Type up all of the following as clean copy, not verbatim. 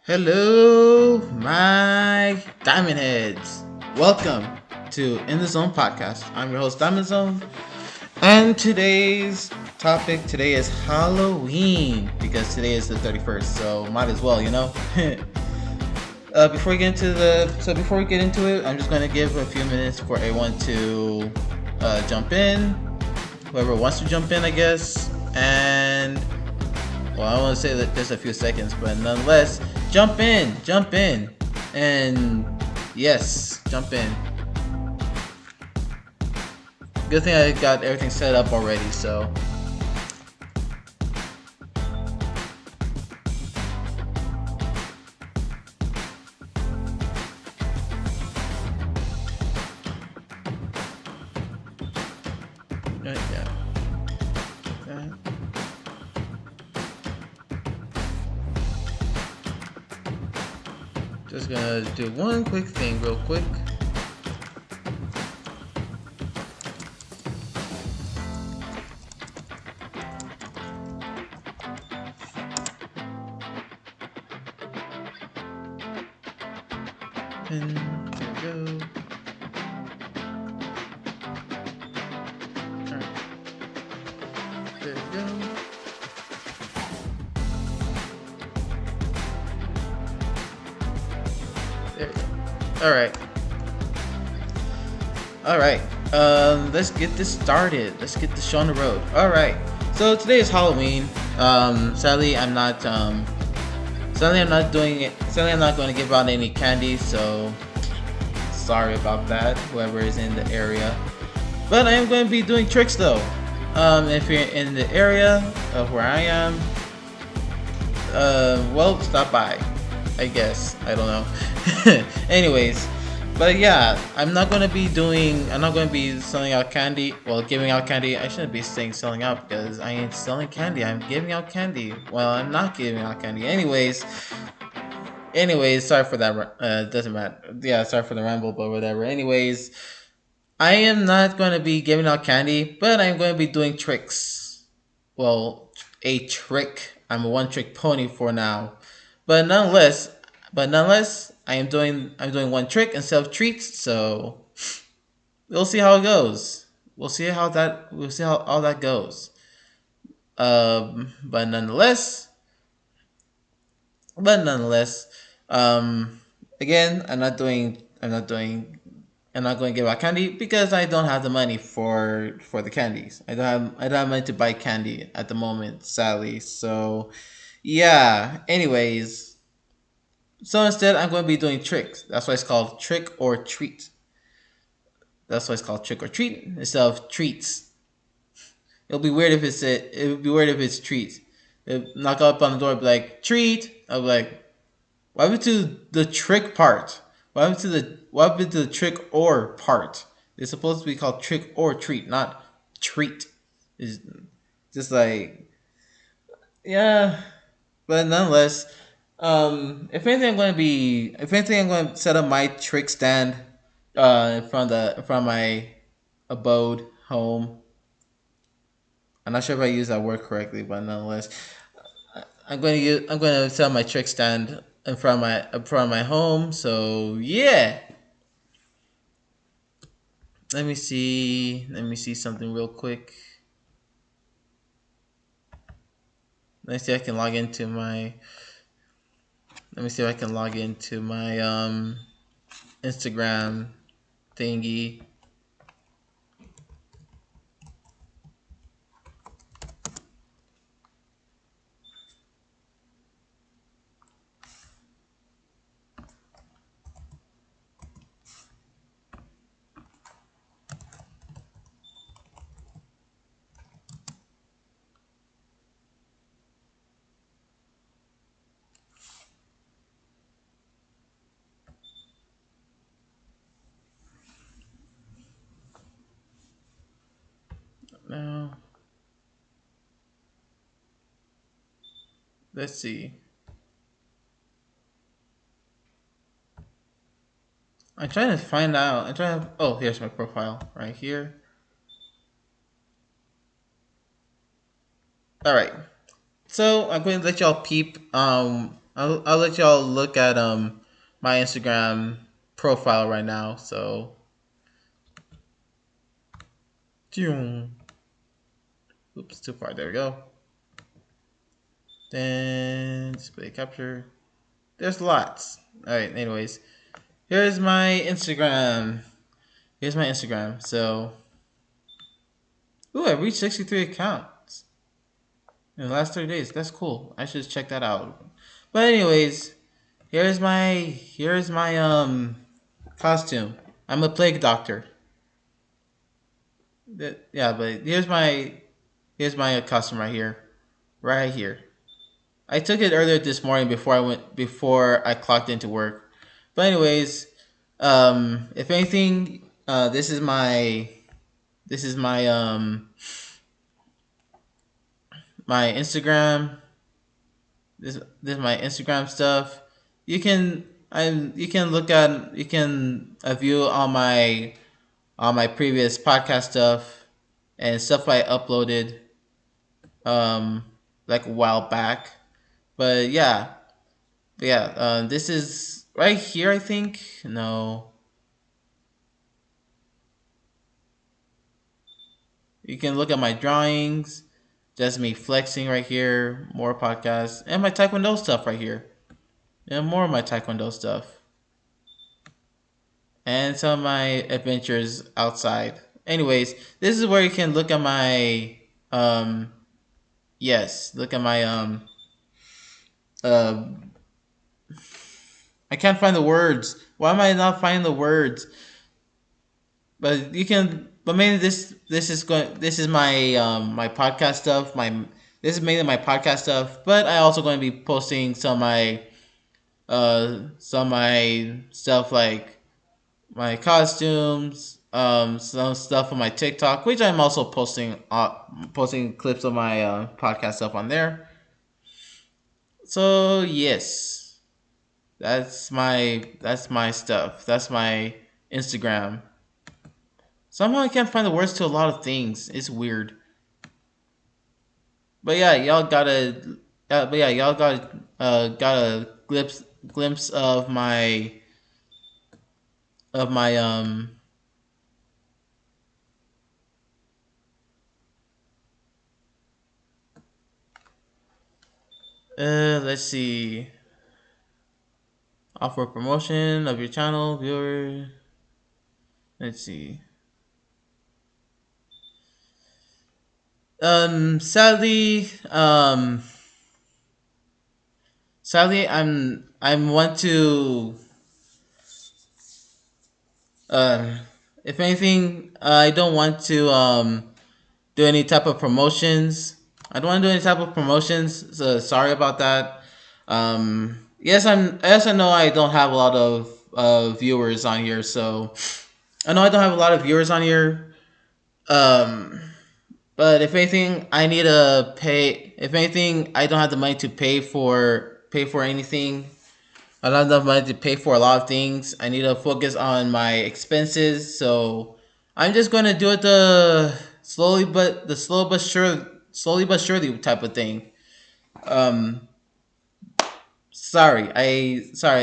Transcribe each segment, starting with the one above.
Hello, my Diamond Heads. Welcome to In the Zone podcast. I'm your host, Diamond Zone, and today's topic today is Halloween because today is the 31st, so might as well, before we get into it, I'm just gonna give a few minutes for everyone to jump in. Whoever wants to jump in, I guess, and well, I want to say that just a few seconds, but nonetheless, jump in, and yes, jump in. Good thing I got everything set up already, so. Yeah. Just gonna do one quick thing real quick. And here we go. Alright. There we go. There we go. Alright. Let's get this started. Let's get the show on the road. Alright. So today is Halloween. Sadly I'm not doing it. Sadly I'm not going to give out any candy, so sorry about that, whoever is in the area. But I am going to be doing tricks though. If you're in the area of where I am, well, stop by. I guess. I don't know. Anyways, but yeah, I'm not going to be selling out candy. Well, giving out candy. I shouldn't be saying selling out because I ain't selling candy. I'm giving out candy. Well, I'm not giving out candy. Anyways, sorry for that. Doesn't matter. Yeah, sorry for the ramble, but whatever. Anyways, I am not going to be giving out candy, but I'm going to be doing tricks. Well, a trick. I'm a one-trick pony for now, but nonetheless, I'm doing one trick instead of treats. So we'll see how it goes. We'll see how all that goes. But nonetheless, um, again, I'm not going to give out candy because I don't have the money for the candies. I don't have money to buy candy at the moment, sadly. So, yeah. Anyways, so instead, I'm going to be doing tricks. That's why it's called trick or treat. That's why it's called trick or treat instead of treats. It would be weird if it's treats. Knock up on the door, be like treat. I'll be like, what happened to the trick part? What happened to the trick or part? It's supposed to be called trick or treat, not treat. It's just like, yeah. But nonetheless, if anything, I'm going to set up my trick stand, in front of my abode home. I'm not sure if I use that word correctly, but nonetheless, I'm going to set up my trick stand in front of my home. So yeah, let me see something real quick. Let me see if I can log into my. Let me see if I can log into my Instagram thingy. Now, let's see. I'm trying to find out. I'm trying to. Oh, here's my profile right here. All right. So I'm going to let y'all peep I'll let y'all look at my Instagram profile right now. So, oops, too far. There we go. Then display capture. There's lots. All right. Anyways, here's my Instagram. Here's my Instagram. So, ooh, I reached 63 accounts in the last 30 days. That's cool. I should check that out. But anyways, here's my costume. I'm a plague doctor. Yeah, but here's my costume right here, right here. I took it earlier this morning before I clocked into work. But anyways, if anything, this is my my Instagram. This is my Instagram stuff. You can view all my previous podcast stuff and stuff I uploaded um like a while back. But yeah, this is right here. I think no, you can look at my drawings. Just me flexing right here. More podcasts and my Taekwondo stuff right here. And more of my Taekwondo stuff and some of my adventures outside. Anyways, this is where you can look at my yes, look at my uh I can't find the words. Why am I not finding the words? But you can. But mainly this is going. This is my podcast stuff. This is mainly my podcast stuff. But I also going to be posting some of my stuff like my costumes. Some stuff on my TikTok, which I'm also posting clips of my podcast stuff on there. So yes, that's my stuff. That's my Instagram. Somehow I can't find the words to a lot of things. It's weird. But yeah, y'all gotta. But yeah, y'all got a glimpse of my. Let's see. Offer promotion of your channel viewer. Let's see. Sadly, I'm want to um if anything, I don't want to do any type of promotions. I don't want to do any type of promotions. So sorry about that. Yes, I know I don't have a lot of viewers on here. So I know I don't have a lot of viewers on here. Um, but if anything, I need to pay. If anything, I don't have the money to pay for anything. I don't have enough money to pay for a lot of things. I need to focus on my expenses. So I'm just gonna do it slowly but surely type of thing. Um, sorry,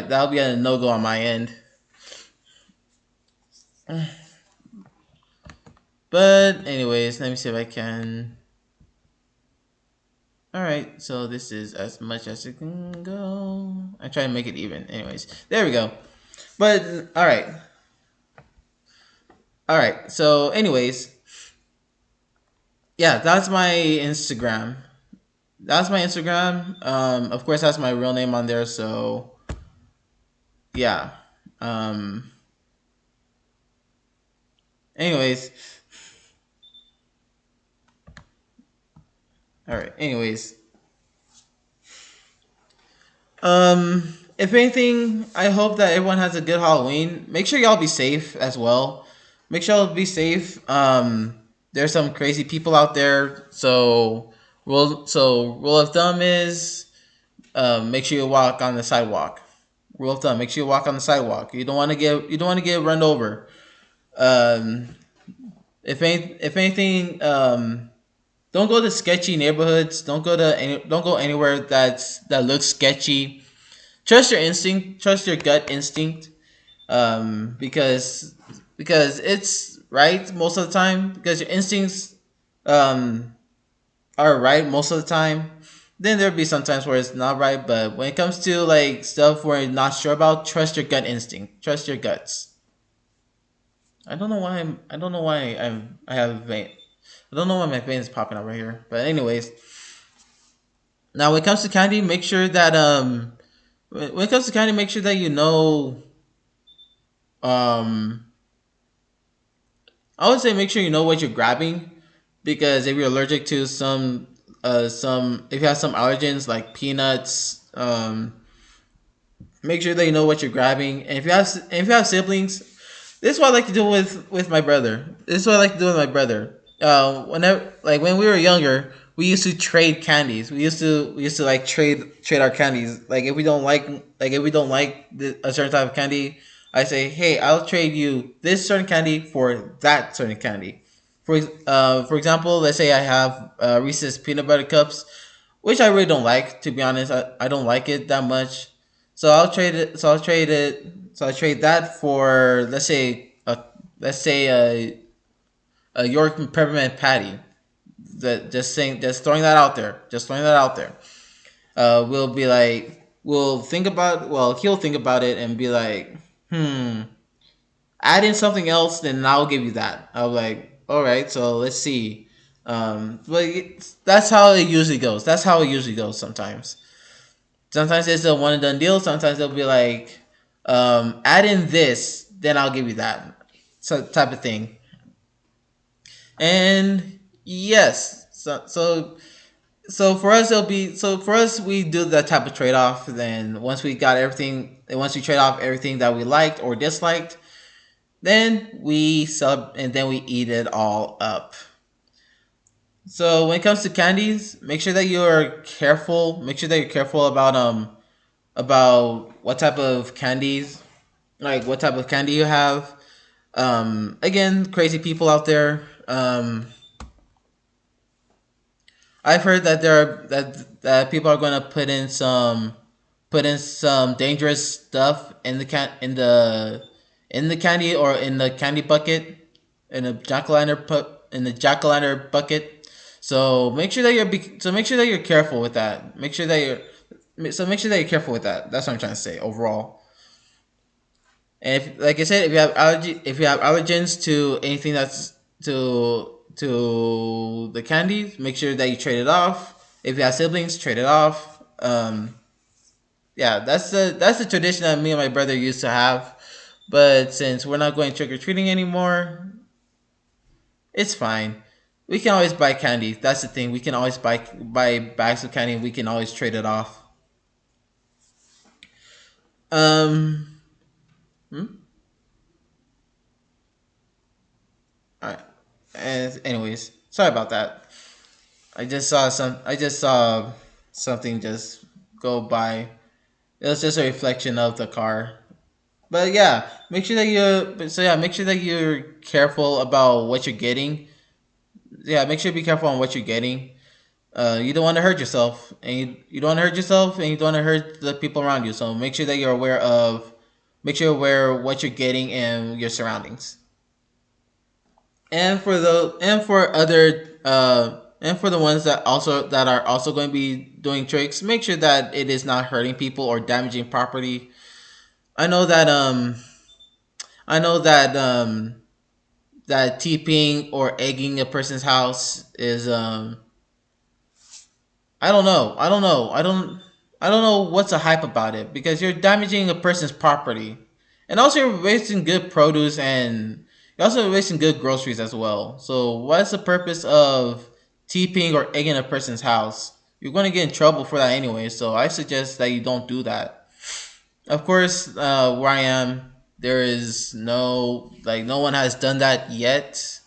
that'll be a no go on my end. But anyways, let me see if I can. All right, so this is as much as it can go. I try to make it even. Anyways, there we go. But all right. So, anyways, yeah, that's my Instagram. That's my Instagram. Of course, that's my real name on there. So, yeah. Um, anyways, all right. Anyways, if anything, I hope that everyone has a good Halloween. Make sure y'all be safe as well. Make sure y'all be safe. There's some crazy people out there. So rule of thumb is make sure you walk on the sidewalk. Rule of thumb: make sure you walk on the sidewalk. You don't want to get run over. Um, if anything, don't go to sketchy neighborhoods. Don't go anywhere that looks sketchy. Trust your instinct. Trust your gut instinct. Because it's right most of the time. Because your instincts um are right most of the time. Then there'll be some times where it's not right. But when it comes to like stuff where you're not sure about, trust your gut instinct. Trust your guts. I don't know why I don't know why I have a vein. I don't know why my vein is popping up right here. But anyways, now when it comes to candy, make sure that when it comes to candy, make sure that you know um I would say make sure you know what you're grabbing, because if you're allergic to some if you have some allergens like peanuts, make sure that you know what you're grabbing. And if you have siblings, this is what I like to do with my brother. This is what I like to do with my brother. Whenever like when we were younger, we used to trade candies. We used to like trade our candies. Like if we don't like a certain type of candy, I say, hey, I'll trade you this certain candy for that certain candy. For example, let's say I have Reese's peanut butter cups, which I really don't like. To be honest, I don't like it that much. So I'll trade it. So I'll trade it. So I trade that for let's say a York peppermint patty. Just throwing that out there. Just throwing that out there. We'll be like, we'll think about. Well, he'll think about it and be like, add in something else, then I'll give you that. I'll be like, all right, so let's see. But that's how it usually goes. That's how it usually goes sometimes. Sometimes it's a one and done deal. Sometimes they'll be like, add in this, then I'll give you that. So type of thing. And yes, so for us we do that type of trade off. Then once we got everything, and once we trade off everything that we liked or disliked, then we sub and then we eat it all up. So when it comes to candies, make sure that you're careful. Make sure that you're careful about what type of candies, like what type of candy you have. Again, crazy people out there. I've heard that that people are going to put in some dangerous stuff in in the candy, or in the candy bucket, in a jack o' lantern bucket. So make sure that make sure that you're careful with that. Make sure that you're careful with that. That's what I'm trying to say overall. And if, like I said, if you have allergens to anything that's to the candies, make sure that you trade it off. If you have siblings, trade it off. Yeah, that's the tradition that me and my brother used to have. But since we're not going trick or treating anymore, it's fine. We can always buy candy. That's the thing. We can always buy bags of candy. We can always trade it off. Um. Hmm? All right. And anyways, sorry about that. I just saw something just go by. It was just a reflection of the car. But yeah, make sure that you're careful about what you're getting. Yeah, make sure to be careful on what you're getting. You don't want to hurt yourself, and you don't want to hurt yourself, and you don't want to hurt the people around you. So make sure that you're aware of, make sure you're aware of what you're getting and your surroundings. And for other and for the ones that are also going to be doing tricks, make sure that it is not hurting people or damaging property. I know that I know that TPing or egging a person's house is I don't know. I don't know what's the hype about it, because you're damaging a person's property. And also you're wasting good produce, and you're also wasting good groceries as well. So what's the purpose of TPing or egging a person's house? You're going to get in trouble for that anyway, so I suggest that you don't do that. Of course, where I am, there is no one has done that yet.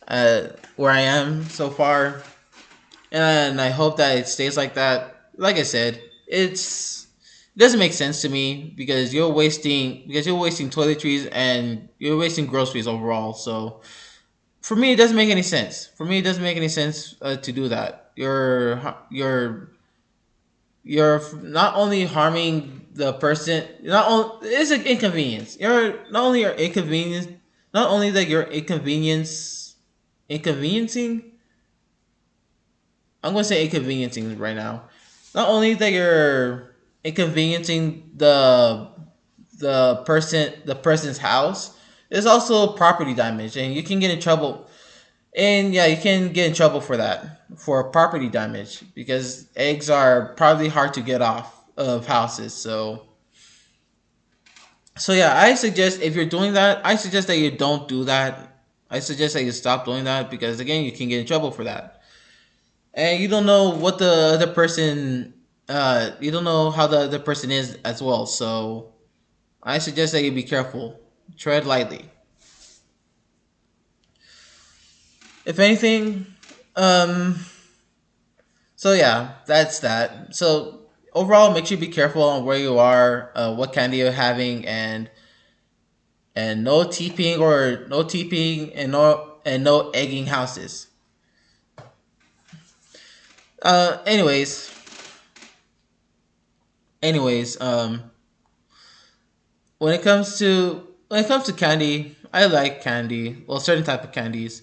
Where I am so far, and I hope that it stays like that. Like I said, it doesn't make sense to me, because you're wasting toiletries and you're wasting groceries overall. So for me, it doesn't make any sense. For me, it doesn't make any sense to do that. You're not only harming the person not only it's an inconvenience. You're not only you're inconvenience, not only that you're inconveniencing. I'm gonna say inconveniencing right now. Not only that you're inconveniencing the person's house, it's also property damage, and you can get in trouble. And yeah, you can get in trouble for that for property damage because eggs are probably hard to get off of houses. So yeah, I suggest if you're doing that, I suggest that you don't do that. I suggest that you stop doing that because again, you can get in trouble for that. And you don't know what the other person you don't know how the other person is as well. So I suggest that you be careful. Tread lightly. If anything, um so yeah, that's that. So overall, make sure you be careful on where you are, what candy you're having, and no teeping and no egging houses. Anyways, anyways, when it comes to candy, I like candy. Well, certain type of candies.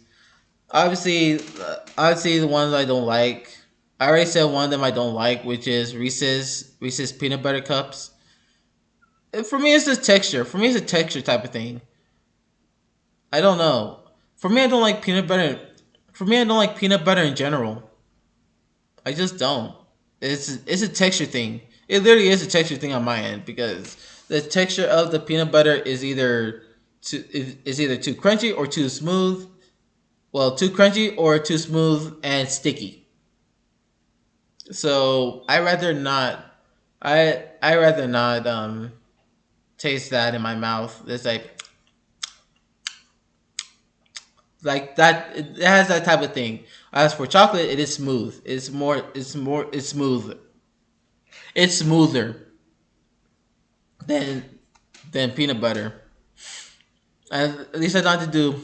Obviously, the ones I don't like. I already said one of them I don't like, which is Reese's peanut butter cups. For me, it's just texture. For me, it's a texture type of thing. I don't know. For me, I don't like peanut butter. For me, I don't like peanut butter in general. I just don't. It's a texture thing. It literally is a texture thing on my end because the texture of the peanut butter is either too crunchy or too smooth. Well, too crunchy or too smooth and sticky. So I rather not taste that in my mouth. It's like that. It has that type of thing. As for chocolate, it is smooth. It's smooth. It's smoother than peanut butter. And at least I don't have to do.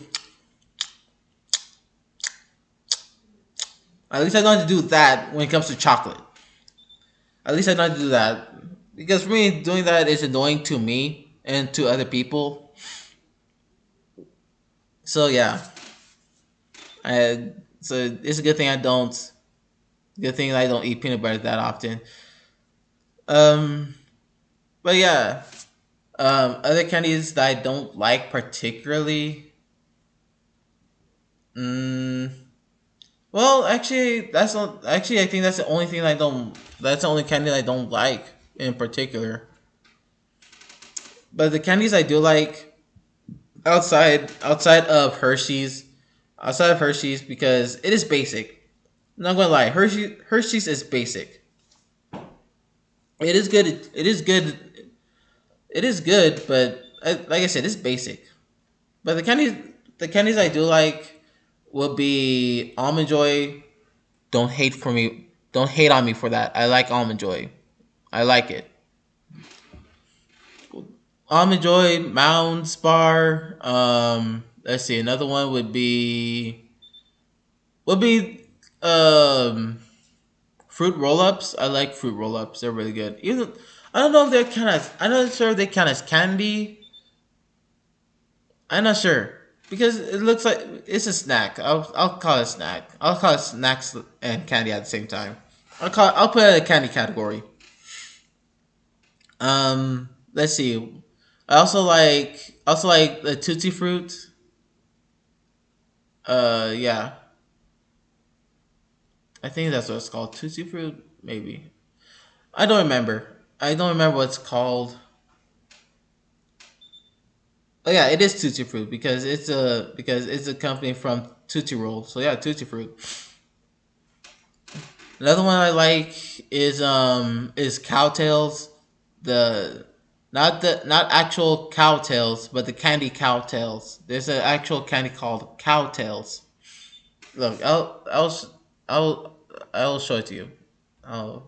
At least I don't have to do that when it comes to chocolate. At least I don't have to do that because for me, doing that is annoying to me and to other people. So yeah, I so it's a good thing I don't. Good thing I don't eat peanut butter that often. Um, but yeah, other candies that I don't like particularly. Mm, well, actually, actually I think that's the only thing I don't. That's the only candy I don't like in particular. But the candies I do like outside of Hershey's because it is basic. I'm not gonna lie, Hershey's is basic. It is good. It is good. It is good, but like I said, it's basic. But the candies I do like would be almond joy. Don't hate for me. Don't hate on me for that. I like almond joy. I like it. Almond joy, Mounds bar. Let's see. Another one would be um fruit roll ups. I like fruit roll ups. They're really good. Even I don't know if they're kind of. I'm not sure if they count as candy. I'm not sure because it looks like it's a snack. I'll call it a snack. I'll call it snacks and candy at the same time. I'll put it in a candy category. Let's see. I also like the tutti fruit. Yeah, I think that's what it's called. Tutti fruit, maybe. I don't remember. I don't remember what it's called. Oh yeah, it is Tutti Fruit because it's a company from Tutti Roll. So yeah, Tutti Fruit. Another one I like is Cowtails. The not actual cowtails, but the candy cowtails. There's an actual candy called Cowtails. Look, I'll I'll show it to you. Oh,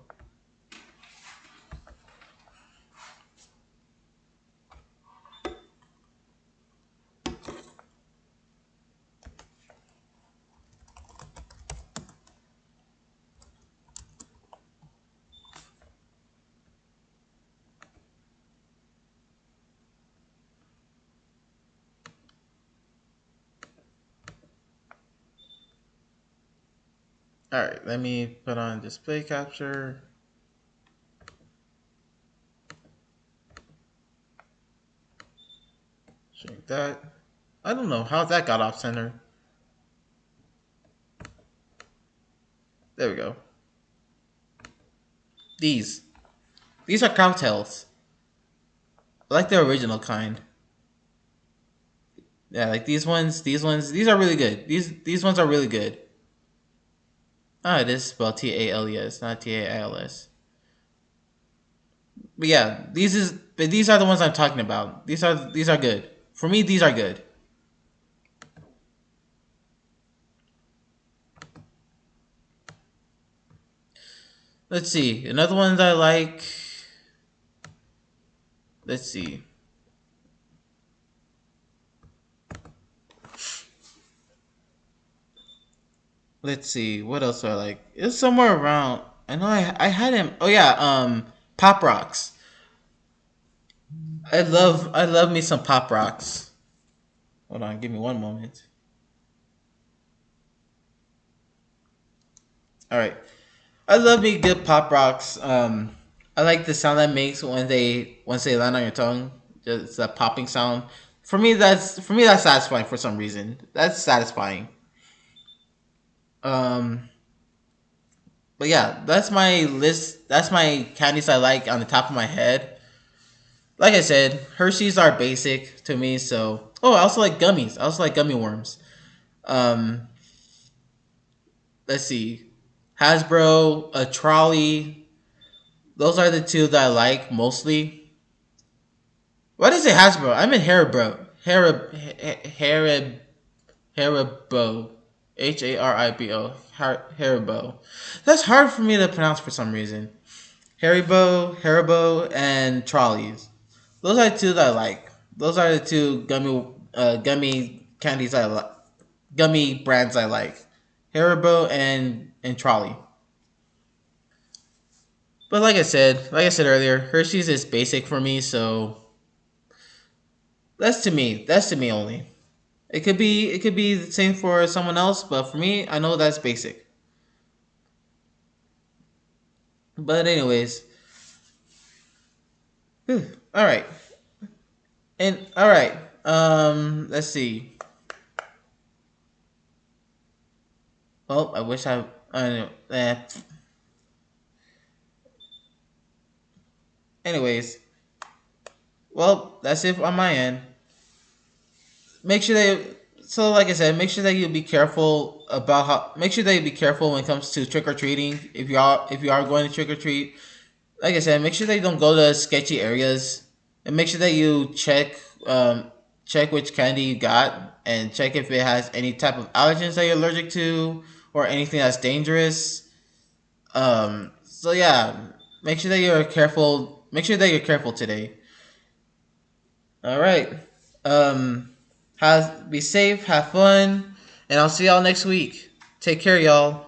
All right, let me put on display capture. Shrink that. I don't know how that got off center. There we go. These. These are cowtails. I like the original kind. Yeah, like these are really good. These ones are really good. Ah, it is spelled Tales, not Tals. But yeah, these are the ones I'm talking about. These are good. For me, these are good. Let's see. Another one that I like. Let's see. Let's see. What else do I like? It's somewhere around. I know I had him. Oh yeah, Pop Rocks. I love me some Pop Rocks. Hold on, give me one moment. All right. I love me good Pop Rocks. I like the sound that makes when they once they land on your tongue. Just that popping sound. For me that's satisfying for some reason. That's satisfying. Um, but yeah, that's my list. That's my candies I like on the top of my head. Like I said, Hershey's are basic to me. So, oh, I also like gummies. I also like gummy worms. Um, let's see, Hasbro, a trolley. Those are the two that I like mostly. What is it, Hasbro? I'm in Haribo. Haribo. Haribo. Haribo. That's hard for me to pronounce for some reason. Haribo, and Trolleys. Those are the two that I like. Those are the two gummy candies I like. Gummy brands I like. Haribo and Trolley. But like I said earlier, Hershey's is basic for me, so that's to me. That's to me only. It could be the same for someone else, but for me, I know that's basic. But anyways, all right, and all right. Let's see. Well, I wish I anyways, well, that's it on my end. Make sure that so like I said, make sure that you be careful about how. Make sure that you be careful when it comes to trick or treating. If you are going to trick or treat, like I said, make sure that you don't go to sketchy areas, and make sure that you check which candy you got, and check if it has any type of allergens that you're allergic to or anything that's dangerous. So yeah, make sure that you're careful. Make sure that you're careful today. All right. Be safe, have fun, and I'll see y'all next week. Take care, y'all.